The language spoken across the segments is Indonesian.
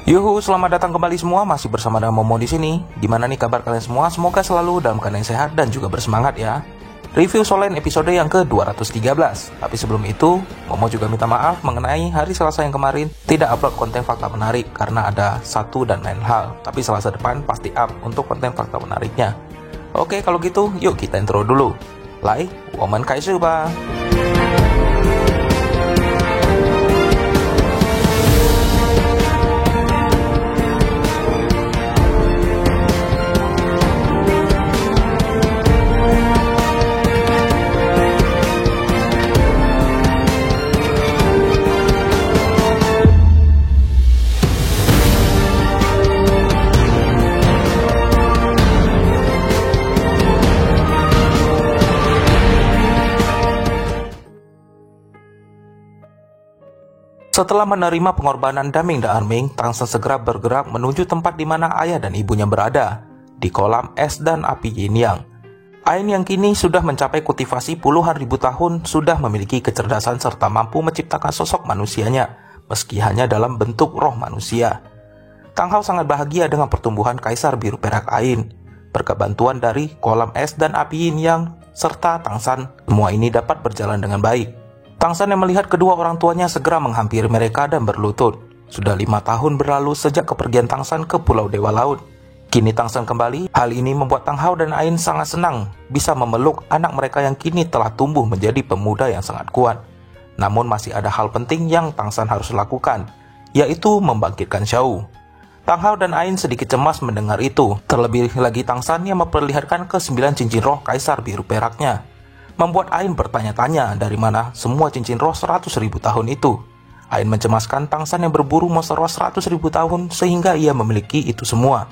Yuhu, selamat datang kembali semua, masih bersama dengan Momo di sini. Gimana nih kabar kalian semua? Semoga selalu dalam keadaan sehat dan juga bersemangat ya. Review Solen episode yang ke-213. Tapi sebelum itu, Momo juga minta maaf mengenai hari Selasa yang kemarin tidak upload konten fakta menarik karena ada satu dan lain hal. Tapi Selasa depan pasti up untuk konten fakta menariknya. Oke, kalau gitu yuk kita intro dulu. Lai, woman kaisu ba. Setelah menerima pengorbanan Daming dan Arming, Tangsen segera bergerak menuju tempat di mana ayah dan ibunya berada, di kolam es dan api Yin Yang. Ain yang kini sudah mencapai kultivasi puluhan ribu tahun sudah memiliki kecerdasan serta mampu menciptakan sosok manusianya, meski hanya dalam bentuk roh manusia. Tang Hao sangat bahagia dengan pertumbuhan kaisar biru perak Ain. Berkat bantuan dari kolam es dan api Yin Yang serta Tangsan, semua ini dapat berjalan dengan baik. Tangsan yang melihat kedua orang tuanya segera menghampiri mereka dan berlutut. Sudah 5 tahun berlalu sejak kepergian Tangsan ke Pulau Dewa Laut. Kini Tangsan kembali, hal ini membuat Tang Hao dan Ain sangat senang bisa memeluk anak mereka yang kini telah tumbuh menjadi pemuda yang sangat kuat. Namun masih ada hal penting yang Tangsan harus lakukan, yaitu membangkitkan Xiao. Tang Hao dan Ain sedikit cemas mendengar itu, terlebih lagi Tangsan yang memperlihatkan ke-9 cincin roh kaisar biru peraknya. Membuat Ain bertanya-tanya dari mana semua cincin roh 100.000 tahun itu. Ain mencemaskan Tangsan yang berburu monster roh 100.000 tahun sehingga ia memiliki itu semua.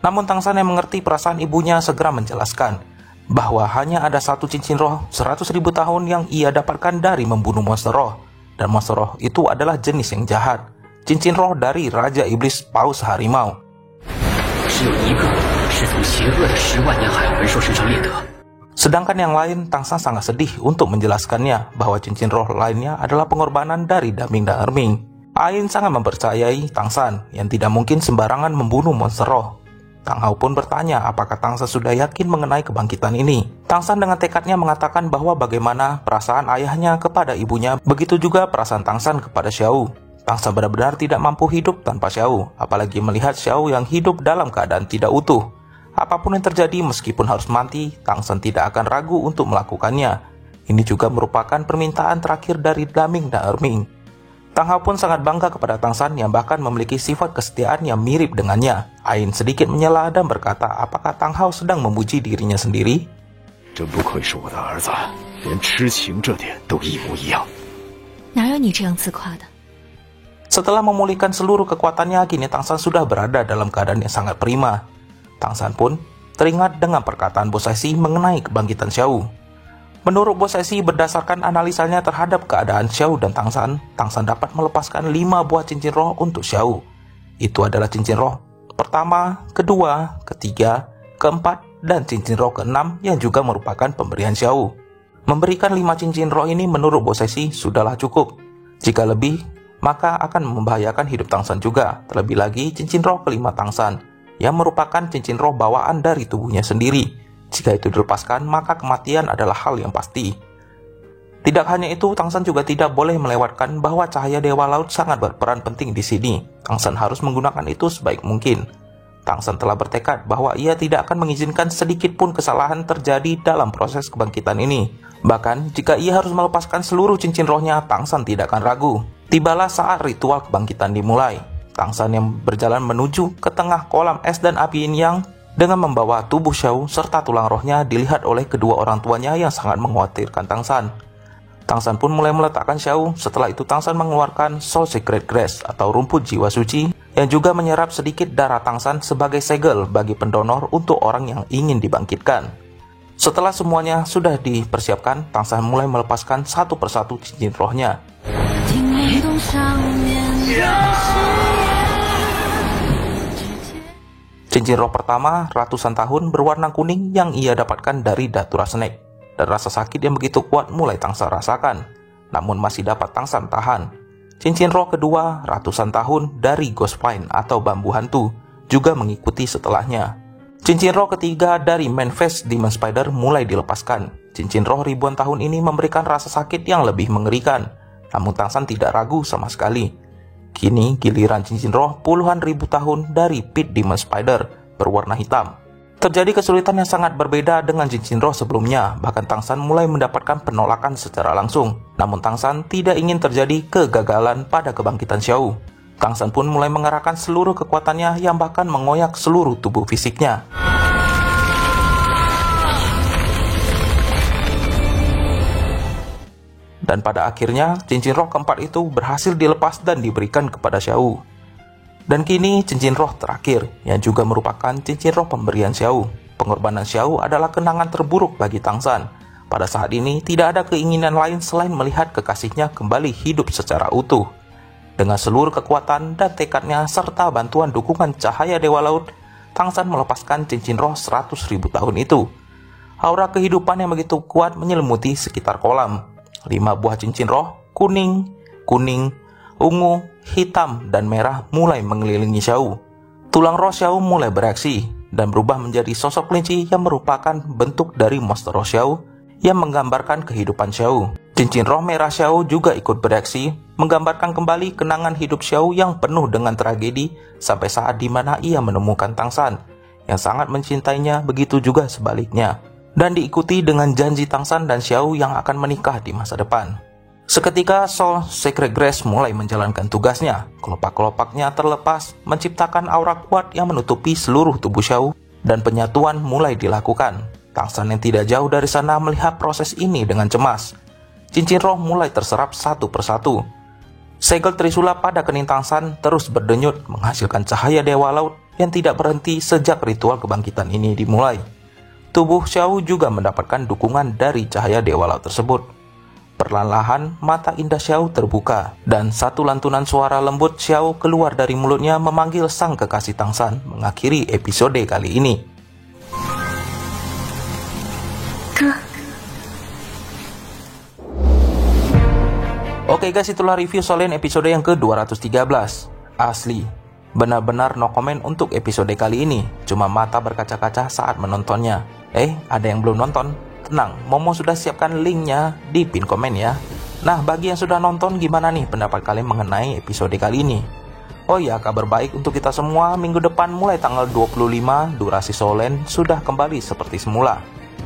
Namun Tangsan yang mengerti perasaan ibunya segera menjelaskan bahwa hanya ada satu cincin roh 100.000 tahun yang ia dapatkan dari membunuh monster roh. Dan monster roh itu adalah jenis yang jahat. Cincin roh dari Raja Iblis Paus Harimau. Sedangkan yang lain, Tangsan sangat sedih untuk menjelaskannya bahwa cincin roh lainnya adalah pengorbanan dari Daming dan Erming. Ain sangat mempercayai Tangsan yang tidak mungkin sembarangan membunuh monster roh. Tang Hao pun bertanya apakah Tangsan sudah yakin mengenai kebangkitan ini. Tangsan dengan tekadnya mengatakan bahwa bagaimana perasaan ayahnya kepada ibunya, begitu juga perasaan Tangsan kepada Xiao. Tangsan benar-benar tidak mampu hidup tanpa Xiao, apalagi melihat Xiao yang hidup dalam keadaan tidak utuh. Apapun yang terjadi meskipun harus mati, Tangsan tidak akan ragu untuk melakukannya. Ini juga merupakan permintaan terakhir dari Daming dan Erming. Tang Hao pun sangat bangga kepada Tangsan yang bahkan memiliki sifat kesetiaan yang mirip dengannya. Ain sedikit menyela dan berkata apakah Tang Hao sedang memuji dirinya sendiri? Setelah memulihkan seluruh kekuatannya, kini Tangsan sudah berada dalam keadaan yang sangat prima. Tangsan pun teringat dengan perkataan Bosesi mengenai kebangkitan Xiao. Menurut Bosesi, berdasarkan analisanya terhadap keadaan Xiao dan Tangsan, Tangsan dapat melepaskan 5 buah cincin roh untuk Xiao. Itu adalah cincin roh pertama, kedua, ketiga, keempat, dan cincin roh ke-6 yang juga merupakan pemberian Xiao. Memberikan 5 cincin roh ini menurut Bosesi sudahlah cukup. Jika lebih, maka akan membahayakan hidup Tangsan juga. Terlebih lagi cincin roh kelima Tangsan, yang merupakan cincin roh bawaan dari tubuhnya sendiri. Jika itu dilepaskan, maka kematian adalah hal yang pasti. Tidak hanya itu, Tangsan juga tidak boleh melewatkan bahwa cahaya Dewa Laut sangat berperan penting di sini. Tangsan harus menggunakan itu sebaik mungkin. Tangsan telah bertekad bahwa ia tidak akan mengizinkan sedikit pun kesalahan terjadi dalam proses kebangkitan ini. Bahkan, jika ia harus melepaskan seluruh cincin rohnya, Tangsan tidak akan ragu. Tibalah saat ritual kebangkitan dimulai. Tangsan yang berjalan menuju ke tengah kolam es dan api Yin Yang dengan membawa tubuh Xiao serta tulang rohnya dilihat oleh kedua orang tuanya yang sangat mengkhawatirkan Tangsan. Tangsan pun mulai meletakkan Xiao. Setelah itu Tangsan mengeluarkan Soul Secret Grass atau rumput jiwa suci yang juga menyerap sedikit darah Tangsan sebagai segel bagi pendonor untuk orang yang ingin dibangkitkan. Setelah semuanya sudah dipersiapkan, Tangsan mulai melepaskan satu persatu cincin rohnya. Cincin roh pertama ratusan tahun berwarna kuning yang ia dapatkan dari Datura Snake. Dan rasa sakit yang begitu kuat mulai Tangsan rasakan. Namun masih dapat Tangsan tahan. Cincin roh kedua ratusan tahun dari Ghost Vine atau bambu hantu juga mengikuti setelahnya. Cincin roh ketiga dari Manifest Demon Spider mulai dilepaskan. Cincin roh ribuan tahun ini memberikan rasa sakit yang lebih mengerikan, namun Tang San tidak ragu sama sekali. Kini giliran cincin roh puluhan ribu tahun dari Pit Demon Spider berwarna hitam. Terjadi kesulitan yang sangat berbeda dengan cincin roh sebelumnya, bahkan Tang San mulai mendapatkan penolakan secara langsung. Namun Tang San tidak ingin terjadi kegagalan pada kebangkitan Xiao. Tang San pun mulai mengerahkan seluruh kekuatannya yang bahkan mengoyak seluruh tubuh fisiknya. Dan pada akhirnya, cincin roh keempat itu berhasil dilepas dan diberikan kepada Xiao. Dan kini cincin roh terakhir, yang juga merupakan cincin roh pemberian Xiao. Pengorbanan Xiao adalah kenangan terburuk bagi Tang San. Pada saat ini, tidak ada keinginan lain selain melihat kekasihnya kembali hidup secara utuh. Dengan seluruh kekuatan dan tekadnya serta bantuan dukungan cahaya Dewa Laut, Tang San melepaskan cincin roh 100.000 tahun itu. Aura kehidupan yang begitu kuat menyelimuti sekitar kolam. 5 buah cincin roh, kuning, ungu, hitam, dan merah mulai mengelilingi Xiao. Tulang roh Xiao mulai bereaksi dan berubah menjadi sosok kelinci yang merupakan bentuk dari monster roh Xiao yang menggambarkan kehidupan Xiao. Cincin roh merah Xiao juga ikut bereaksi, menggambarkan kembali kenangan hidup Xiao yang penuh dengan tragedi sampai saat dimana ia menemukan Tang San yang sangat mencintainya, begitu juga sebaliknya. Dan diikuti dengan janji Tang San dan Xiao yang akan menikah di masa depan. Seketika Soul Sacred Grace mulai menjalankan tugasnya. Kelopak-kelopaknya terlepas, menciptakan aura kuat yang menutupi seluruh tubuh Xiao, dan penyatuan mulai dilakukan. Tang San yang tidak jauh dari sana melihat proses ini dengan cemas. Cincin roh mulai terserap satu persatu. Segel Trisula pada kening Tang San terus berdenyut menghasilkan cahaya Dewa Laut yang tidak berhenti sejak ritual kebangkitan ini dimulai. Tubuh Xiao juga mendapatkan dukungan dari cahaya Dewa Laut tersebut. Perlahan-lahan mata indah Xiao terbuka dan satu lantunan suara lembut Xiao keluar dari mulutnya memanggil sang kekasih Tang San, mengakhiri episode kali ini. Oke guys, itulah review Soul Lane episode yang ke-213. Asli, benar-benar no comment untuk episode kali ini. Cuma mata berkaca-kaca saat menontonnya. Ada yang belum nonton? Tenang, Momo sudah siapkan linknya di pin komen ya. Nah, bagi yang sudah nonton, gimana nih pendapat kalian mengenai episode kali ini? Oh ya, kabar baik untuk kita semua, minggu depan mulai tanggal 25, durasi Soul Lane sudah kembali seperti semula.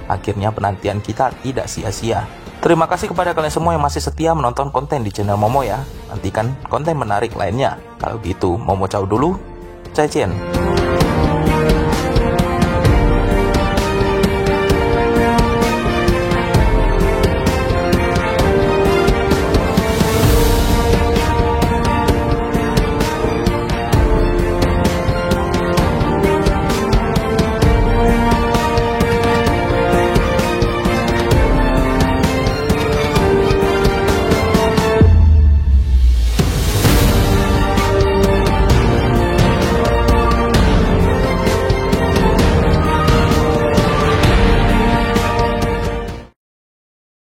Akhirnya penantian kita tidak sia-sia. Terima kasih kepada kalian semua yang masih setia menonton konten di channel Momo ya. Nantikan konten menarik lainnya. Kalau gitu, Momo caw dulu. Zaijian.